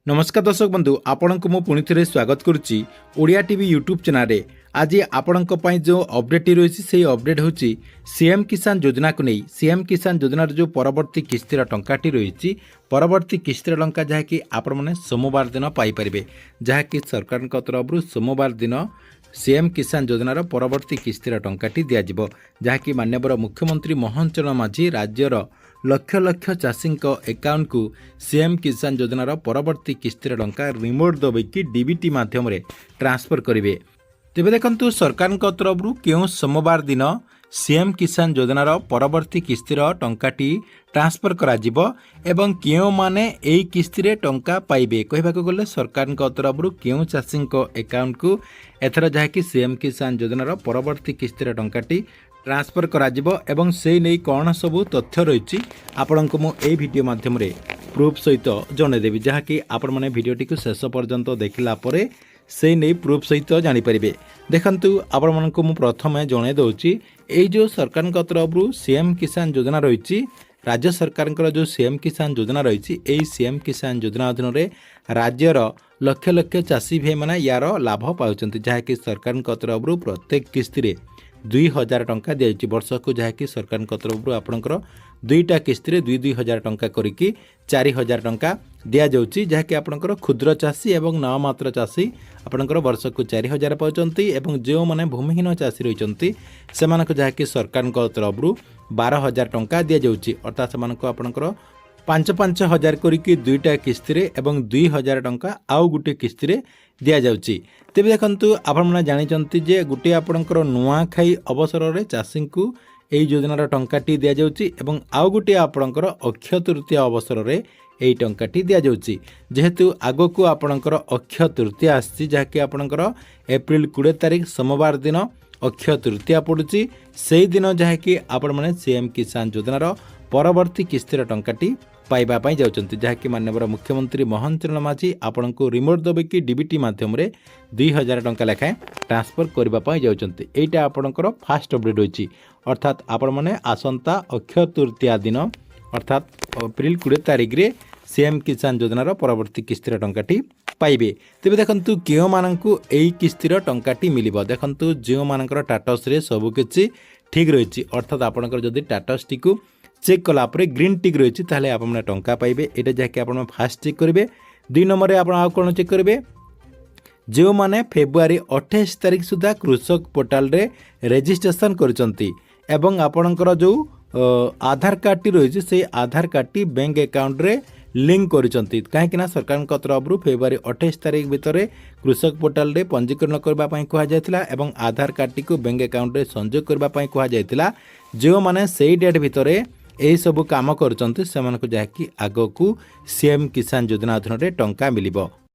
नमस्कार दर्शक बंधु आपण को पुणी थे स्वागत करुच्ची ओडिया टीवी यूट्यूब चैनल। आज आपण जो अपडेट रही से अपडेट हूँ सीएम किसान योजना को नहीं सीएम किसान योजनार जो परवर्ती किस्तिर टंकाटी रही परवर्ती किस्तिर टंका जहाँकि आपण मैंने सोमवार दिन पाइपर जहाँकि सरकार तरफ सोमवार दिन सीएम किसान योजनार परवर्ती किस्तिर टंकाटी दिज्व जहाँकि माननीय मुख्यमंत्री मोहन चरण माझी राज्यर लक्ष लक्ष चाषी एकाउंट को सीएम किसान योजनार परवर्ती किस्तिर टंका रिमोट दबाई डीबीटी माध्यम ट्रांसफर करेंगे। तेज देखु सरकार तरफ क्यों सोमवार दिन सीएम किसान योजनार परवर्ती किस्तिर टंकाटी ट्रांसफर एवं क्यों माने यही किस्तिर टंका पाइबे कहवाक गले सरकार तरफ क्यों चाषी एकाउंट को एथर जहाँकि सीएम किसान योजनार परवर्ती किस्तिर टंकाटी ट्रांसफर कराजिबो एवं से नहीं कौन सबू तथ्य रही आपण को मुझे वीडियो माध्यम प्रूफ सहित जनईदेवी जहाँकि आपण मैंने वीडियोटी को शेष पर्यंत देखला परे से नहीं प्रूफ सहित जानीपर। देखु आपण मानक मु प्रथम जन दूची ये जो सरकार तरफ सीएम किसान योजना रही राज्य सरकार जो सीएम किसान योजना रही यही सीएम किसान योजना अधीन राज्यर लक्ष लक्ष चाषी भाई मैंने यार लाभ पाँच जहाँकि सरकार तरफ प्रत्येक किस्ती 2000 टंका दिया वर्ष को जहाँकि सरकार तरफ आपणकर दुईटा किस्ती 2000 टंका करिकी 4000 टंका दिया जाउची जहाँकि आपणकर क्षुद्र चाषी एवं नाममात्र चाषी आपणकर वर्ष को 4000 पाउचंती एवं जो माने भूमिहीन चाषी रहिचंती सेमानक जहाँकि सरकार तरफ 12000 टंका दिया जाउची अर्थात सेमानक आपणकर 5,000 करिकी दुईटा किस्ती एवं 2000 टंका आउ गुटे किस्ती दिया जाउची। तेबे देखंतु आपण माने जानिचंती जे गुटे आपणकर नुआखाई अवसर रे चाषी को एई योजनार टंकाटी दिया जाउची एवं आउ गुटे आपणकर अक्षय तृतीया अवसर रे एई टंकाटी दिया जाउची जेहेतु आगो को आपणकर अक्षय तृतीया आसी जहाँकि आपणकर एप्रिल 20 तारिख सोमवार दिन अक्षय तृतीया पड़ुची सेही दिन जहाँकि आपण माने सीएम किसान योजनार परवर्ती किस्तिर टंकाटी पाइबापी जाउछंती जहाँकि माननीय मुख्यमंत्री मोहन चरण माझी आपण को रिमोट दबाई डीबीटी माध्यम 2000 टंका लेखाएं ट्रांसफर करने जाउछंती। एटा आपणकर फास्ट अपडेट होइछि अर्थात आपण माने आसंता अक्षय तृतीया दिन अर्थात एप्रिल 20 तारिख रे सीएम किसान योजनार परवर्ती किस्तिर टंकाटी पाइबे। तेबे देखंतु केओ माननकु एई किस्तिर टंकाटी मिलिबो देखंतु जो मानकर टाटस रे सब किछि ठीक रहिछि अर्थात आपणकर जदि टाटस टी को चेक कलापर ग्रीन टिक रही ताहले आपने टंका पाइबे एटा जहाँकि आप फास्ट चेक करेंगे। 2 नंबर आप कौन चेक करेंगे जो माने फेब्रुआरी 28 तारिख सुधा कृषक पोर्टाल रे रजिस्ट्रेशन करचंती एवं आपणकर जो आधार कार्ड टी रही से आधार कार्ड टी बैंक अकाउंट रे लिंक करचंती कहीं सरकार तरफ फेब्रुआरी 28 तारिख भितर कृषक पोर्टाल रे पंजीकरण करने कहा जायतिला एवं आधार कार्ड टी को बैंक अकाउंट रे संयोग करने कहा जायतिला जो माने सेई डेट भितर यही सब काम करचंती सेमानकु जहाँकि आगो को सीएम किसान योजना अधीन टंका मिलिबो।